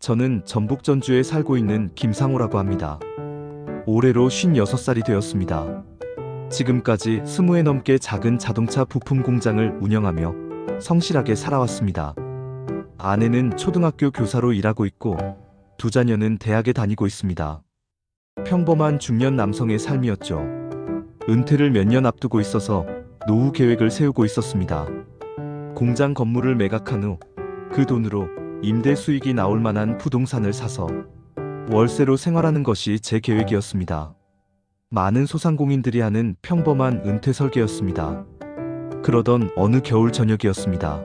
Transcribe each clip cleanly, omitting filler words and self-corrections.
저는 전북 전주에 살고 있는 김상호라고 합니다. 올해로 56살이 되었습니다. 지금까지 20회 넘게 작은 자동차 부품 공장을 운영하며 성실하게 살아왔습니다. 아내는 초등학교 교사로 일하고 있고 두 자녀는 대학에 다니고 있습니다. 평범한 중년 남성의 삶이었죠. 은퇴를 몇 년 앞두고 있어서 노후 계획을 세우고 있었습니다. 공장 건물을 매각한 후 그 돈으로 임대 수익이 나올 만한 부동산을 사서 월세로 생활하는 것이 제 계획이었습니다. 많은 소상공인들이 하는 평범한 은퇴 설계였습니다. 그러던 어느 겨울 저녁이었습니다.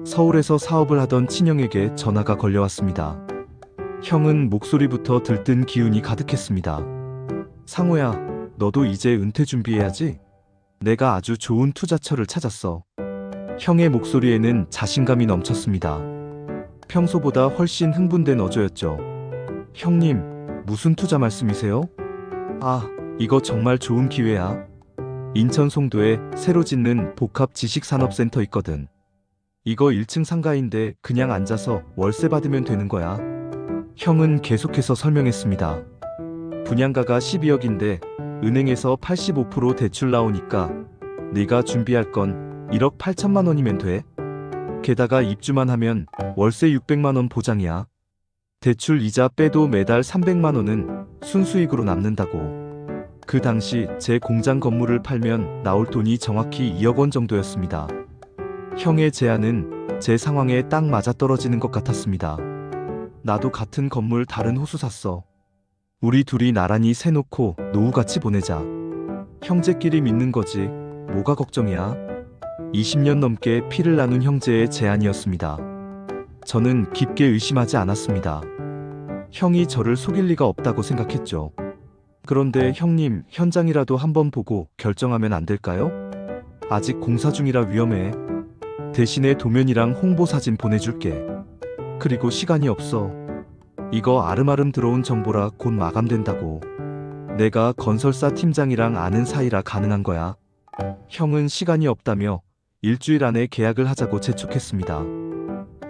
서울에서 사업을 하던 친형에게 전화가 걸려왔습니다. 형은 목소리부터 들뜬 기운이 가득했습니다. 상호야, 너도 이제 은퇴 준비해야지. 내가 아주 좋은 투자처를 찾았어. 형의 목소리에는 자신감이 넘쳤습니다. 평소보다 훨씬 흥분된 어조였죠. 형님, 무슨 투자 말씀이세요? 아, 이거 정말 좋은 기회야. 인천 송도에 새로 짓는 복합 지식산업센터 있거든. 이거 1층 상가인데 그냥 앉아서 월세 받으면 되는 거야. 형은 계속해서 설명했습니다. 분양가가 12억인데 은행에서 85% 대출 나오니까 네가 준비할 건 1억 8천만 원이면 돼. 게다가 입주만 하면 월세 600만 원 보장이야. 대출 이자 빼도 매달 300만 원은 순수익으로 남는다고. 그 당시 제 공장 건물을 팔면 나올 돈이 정확히 2억 원 정도였습니다. 형의 제안은 제 상황에 딱 맞아떨어지는 것 같았습니다. 나도 같은 건물 다른 호수 샀어. 우리 둘이 나란히 세놓고 노후같이 보내자. 형제끼리 믿는 거지. 뭐가 걱정이야? 20년 넘게 피를 나눈 형제의 제안이었습니다. 저는 깊게 의심하지 않았습니다. 형이 저를 속일 리가 없다고 생각했죠. 그런데 형님, 현장이라도 한번 보고 결정하면 안 될까요? 아직 공사 중이라 위험해. 대신에 도면이랑 홍보 사진 보내줄게. 그리고 시간이 없어. 이거 아름아름 들어온 정보라 곧 마감된다고. 내가 건설사 팀장이랑 아는 사이라 가능한 거야. 형은 시간이 없다며 일주일 안에 계약을 하자고 재촉했습니다.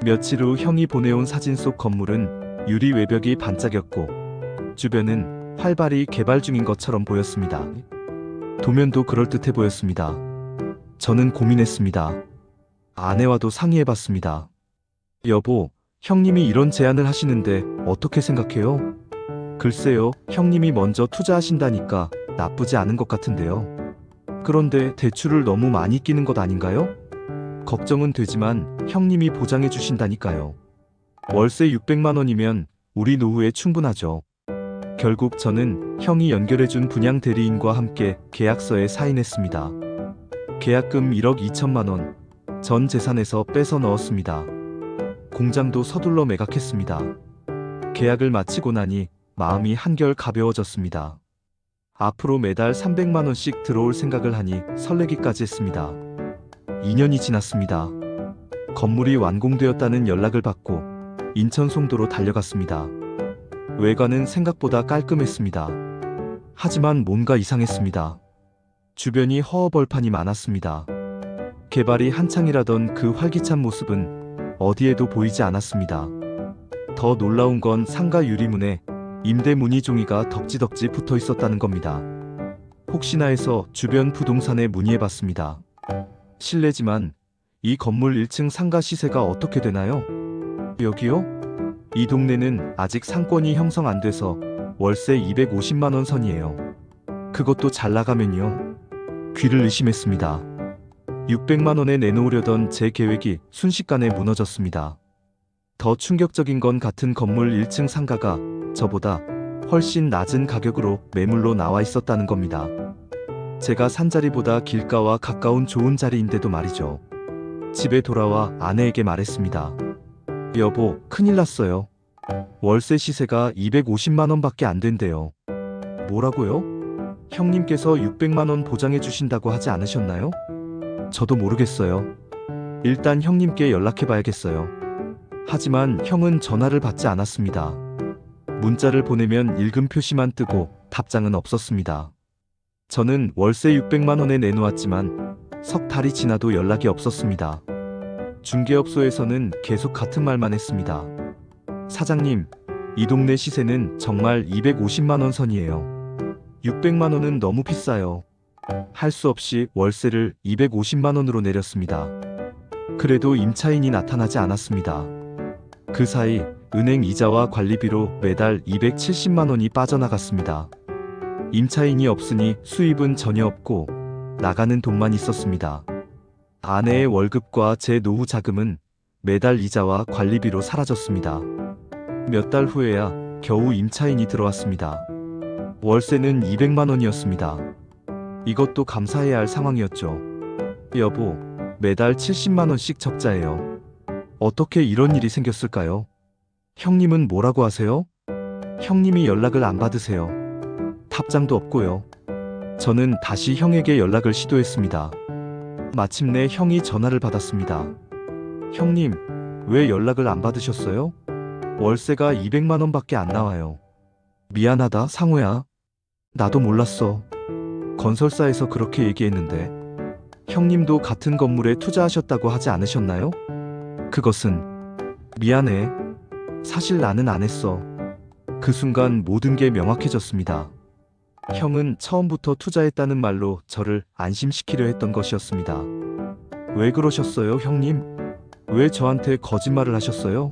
며칠 후 형이 보내온 사진 속 건물은 유리 외벽이 반짝였고 주변은 활발히 개발 중인 것처럼 보였습니다. 도면도 그럴듯해 보였습니다. 저는 고민했습니다. 아내와도 상의해봤습니다. 여보, 형님이 이런 제안을 하시는데 어떻게 생각해요? 글쎄요, 형님이 먼저 투자하신다니까 나쁘지 않은 것 같은데요. 그런데 대출을 너무 많이 끼는 것 아닌가요? 걱정은 되지만 형님이 보장해 주신다니까요. 월세 600만 원이면 우리 노후에 충분하죠. 결국 저는 형이 연결해준 분양 대리인과 함께 계약서에 사인했습니다. 계약금 1억 2천만 원, 전 재산에서 빼서 넣었습니다. 공장도 서둘러 매각했습니다. 계약을 마치고 나니 마음이 한결 가벼워졌습니다. 앞으로 매달 300만 원씩 들어올 생각을 하니 설레기까지 했습니다. 2년이 지났습니다. 건물이 완공되었다는 연락을 받고 인천 송도로 달려갔습니다. 외관은 생각보다 깔끔했습니다. 하지만 뭔가 이상했습니다. 주변이 허허벌판이 많았습니다. 개발이 한창이라던 그 활기찬 모습은 어디에도 보이지 않았습니다. 더 놀라운 건 상가 유리문에 임대 문의 종이가 덕지덕지 붙어 있었다는 겁니다. 혹시나 해서 주변 부동산에 문의해봤습니다. 실례지만 이 건물 1층 상가 시세가 어떻게 되나요? 여기요? 이 동네는 아직 상권이 형성 안 돼서 월세 250만 원 선이에요. 그것도 잘 나가면요. 귀를 의심했습니다. 600만 원에 내놓으려던 제 계획이 순식간에 무너졌습니다. 더 충격적인 건 같은 건물 1층 상가가 저보다 훨씬 낮은 가격으로 매물로 나와 있었다는 겁니다. 제가 산 자리보다 길가와 가까운 좋은 자리인데도 말이죠. 집에 돌아와 아내에게 말했습니다. 여보, 큰일 났어요. 월세 시세가 250만 원밖에 안 된대요. 뭐라고요? 형님께서 600만 원 보장해 주신다고 하지 않으셨나요? 저도 모르겠어요. 일단 형님께 연락해 봐야겠어요. 하지만 형은 전화를 받지 않았습니다. 문자를 보내면 읽음 표시만 뜨고 답장은 없었습니다. 저는 월세 600만 원에 내놓았지만 석 달이 지나도 연락이 없었습니다. 중개업소에서는 계속 같은 말만 했습니다. 사장님, 이 동네 시세는 정말 250만 원 선이에요. 600만 원은 너무 비싸요. 할 수 없이 월세를 250만 원으로 내렸습니다. 그래도 임차인이 나타나지 않았습니다. 그 사이 은행 이자와 관리비로 매달 270만 원이 빠져나갔습니다. 임차인이 없으니 수입은 전혀 없고 나가는 돈만 있었습니다. 아내의 월급과 제 노후 자금은 매달 이자와 관리비로 사라졌습니다. 몇 달 후에야 겨우 임차인이 들어왔습니다. 월세는 200만 원이었습니다. 이것도 감사해야 할 상황이었죠. 여보, 매달 70만 원씩 적자예요. 어떻게 이런 일이 생겼을까요? 형님은 뭐라고 하세요? 형님이 연락을 안 받으세요. 답장도 없고요. 저는 다시 형에게 연락을 시도했습니다. 마침내 형이 전화를 받았습니다. 형님, 왜 연락을 안 받으셨어요? 월세가 200만 원밖에 안 나와요. 미안하다, 상호야. 나도 몰랐어. 건설사에서 그렇게 얘기했는데. 형님도 같은 건물에 투자하셨다고 하지 않으셨나요? 그것은 미안해. 사실 나는 안 했어. 그 순간 모든 게 명확해졌습니다. 형은 처음부터 투자했다는 말로 저를 안심시키려 했던 것이었습니다. 왜 그러셨어요, 형님? 왜 저한테 거짓말을 하셨어요?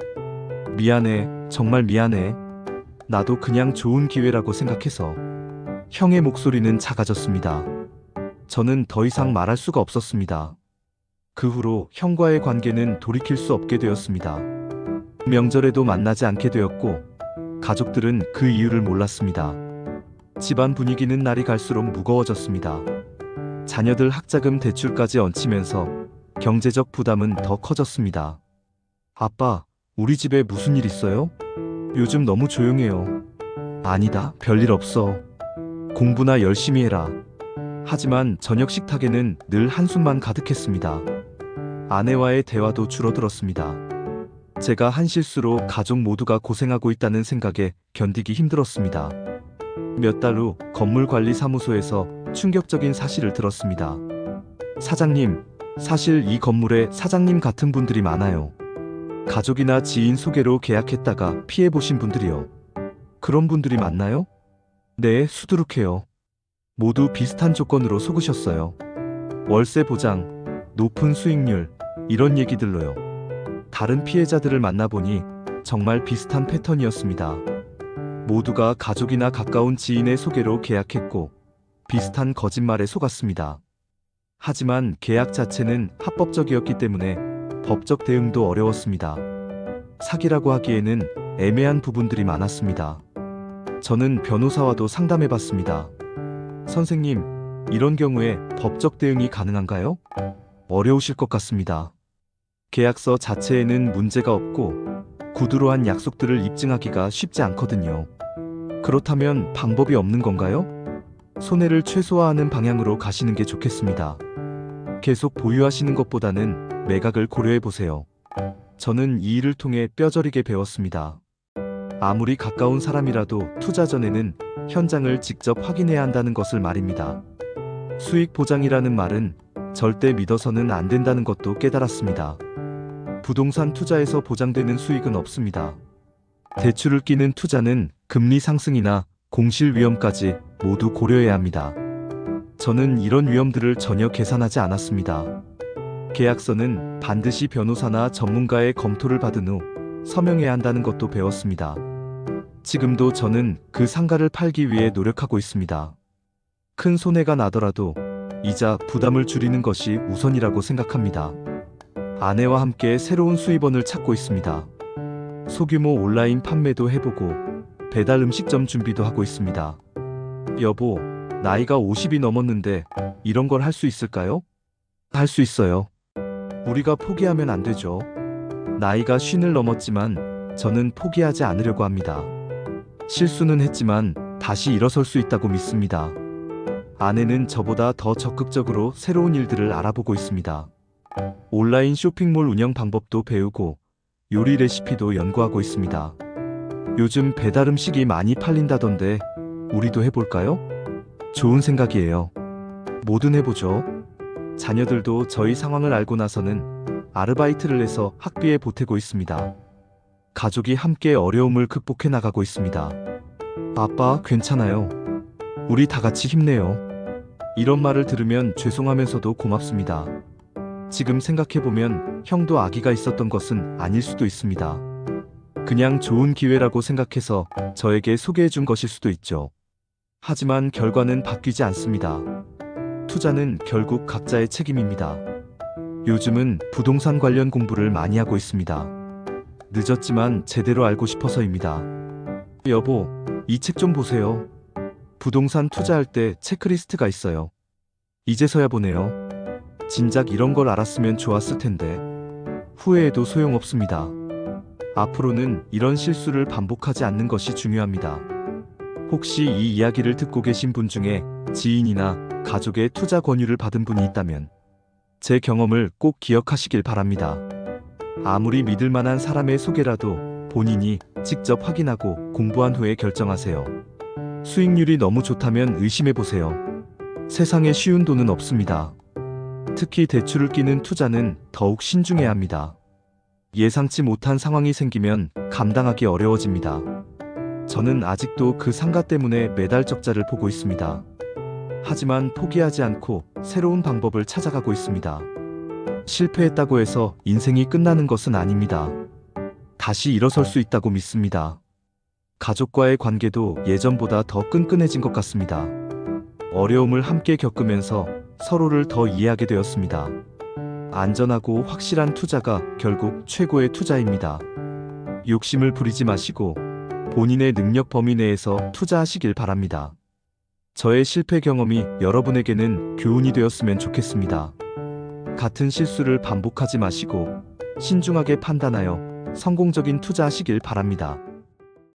미안해, 정말 미안해. 나도 그냥 좋은 기회라고 생각해서. 형의 목소리는 작아졌습니다. 저는 더 이상 말할 수가 없었습니다. 그 후로 형과의 관계는 돌이킬 수 없게 되었습니다. 명절에도 만나지 않게 되었고, 가족들은 그 이유를 몰랐습니다. 집안 분위기는 날이 갈수록 무거워졌습니다. 자녀들 학자금 대출까지 얹히면서 경제적 부담은 더 커졌습니다. 아빠, 우리 집에 무슨 일 있어요? 요즘 너무 조용해요. 아니다, 별일 없어. 공부나 열심히 해라. 하지만 저녁 식탁에는 늘 한숨만 가득했습니다. 아내와의 대화도 줄어들었습니다. 제가 한 실수로 가족 모두가 고생하고 있다는 생각에 견디기 힘들었습니다. 몇 달 후 건물관리사무소에서 충격적인 사실을 들었습니다. 사장님, 사실 이 건물에 사장님 같은 분들이 많아요. 가족이나 지인 소개로 계약했다가 피해보신 분들이요. 그런 분들이 많나요? 네, 수두룩해요. 모두 비슷한 조건으로 속으셨어요. 월세 보장, 높은 수익률, 이런 얘기들로요. 다른 피해자들을 만나보니 정말 비슷한 패턴이었습니다. 모두가 가족이나 가까운 지인의 소개로 계약했고 비슷한 거짓말에 속았습니다. 하지만 계약 자체는 합법적이었기 때문에 법적 대응도 어려웠습니다. 사기라고 하기에는 애매한 부분들이 많았습니다. 저는 변호사와도 상담해봤습니다. 선생님, 이런 경우에 법적 대응이 가능한가요? 어려우실 것 같습니다. 계약서 자체에는 문제가 없고 구두로 한 약속들을 입증하기가 쉽지 않거든요. 그렇다면 방법이 없는 건가요? 손해를 최소화하는 방향으로 가시는 게 좋겠습니다. 계속 보유하시는 것보다는 매각을 고려해보세요. 저는 이 일을 통해 뼈저리게 배웠습니다. 아무리 가까운 사람이라도 투자 전에는 현장을 직접 확인해야 한다는 것을 말입니다. 수익 보장이라는 말은 절대 믿어서는 안 된다는 것도 깨달았습니다. 부동산 투자에서 보장되는 수익은 없습니다. 대출을 끼는 투자는 금리 상승이나 공실 위험까지 모두 고려해야 합니다. 저는 이런 위험들을 전혀 계산하지 않았습니다. 계약서는 반드시 변호사나 전문가의 검토를 받은 후 서명해야 한다는 것도 배웠습니다. 지금도 저는 그 상가를 팔기 위해 노력하고 있습니다. 큰 손해가 나더라도 이자 부담을 줄이는 것이 우선이라고 생각합니다. 아내와 함께 새로운 수입원을 찾고 있습니다. 소규모 온라인 판매도 해보고 배달 음식점 준비도 하고 있습니다. 여보, 나이가 50이 넘었는데 이런 걸 할 수 있을까요? 할 수 있어요. 우리가 포기하면 안 되죠. 나이가 50을 넘었지만 저는 포기하지 않으려고 합니다. 실수는 했지만 다시 일어설 수 있다고 믿습니다. 아내는 저보다 더 적극적으로 새로운 일들을 알아보고 있습니다. 온라인 쇼핑몰 운영 방법도 배우고 요리 레시피도 연구하고 있습니다. 요즘 배달 음식이 많이 팔린다던데 우리도 해볼까요? 좋은 생각이에요. 뭐든 해보죠. 자녀들도 저희 상황을 알고 나서는 아르바이트를 해서 학비에 보태고 있습니다. 가족이 함께 어려움을 극복해 나가고 있습니다. 아빠, 괜찮아요. 우리 다 같이 힘내요. 이런 말을 들으면 죄송하면서도 고맙습니다. 지금 생각해보면 형도 아기가 있었던 것은 아닐 수도 있습니다. 그냥 좋은 기회라고 생각해서 저에게 소개해준 것일 수도 있죠. 하지만 결과는 바뀌지 않습니다. 투자는 결국 각자의 책임입니다. 요즘은 부동산 관련 공부를 많이 하고 있습니다. 늦었지만 제대로 알고 싶어서입니다. 여보, 이 책 좀 보세요. 부동산 투자할 때 체크리스트가 있어요. 이제서야 보네요. 진작 이런 걸 알았으면 좋았을 텐데. 후회해도 소용없습니다. 앞으로는 이런 실수를 반복하지 않는 것이 중요합니다. 혹시 이 이야기를 듣고 계신 분 중에 지인이나 가족의 투자 권유를 받은 분이 있다면 제 경험을 꼭 기억하시길 바랍니다. 아무리 믿을 만한 사람의 소개라도 본인이 직접 확인하고 공부한 후에 결정하세요. 수익률이 너무 좋다면 의심해보세요. 세상에 쉬운 돈은 없습니다. 특히 대출을 끼는 투자는 더욱 신중해야 합니다. 예상치 못한 상황이 생기면 감당하기 어려워집니다. 저는 아직도 그 상가 때문에 매달 적자를 보고 있습니다. 하지만 포기하지 않고 새로운 방법을 찾아가고 있습니다. 실패했다고 해서 인생이 끝나는 것은 아닙니다. 다시 일어설 수 있다고 믿습니다. 가족과의 관계도 예전보다 더 끈끈해진 것 같습니다. 어려움을 함께 겪으면서 서로를 더 이해하게 되었습니다. 안전하고 확실한 투자가 결국 최고의 투자입니다. 욕심을 부리지 마시고 본인의 능력 범위 내에서 투자하시길 바랍니다. 저의 실패 경험이 여러분에게는 교훈이 되었으면 좋겠습니다. 같은 실수를 반복하지 마시고 신중하게 판단하여 성공적인 투자하시길 바랍니다.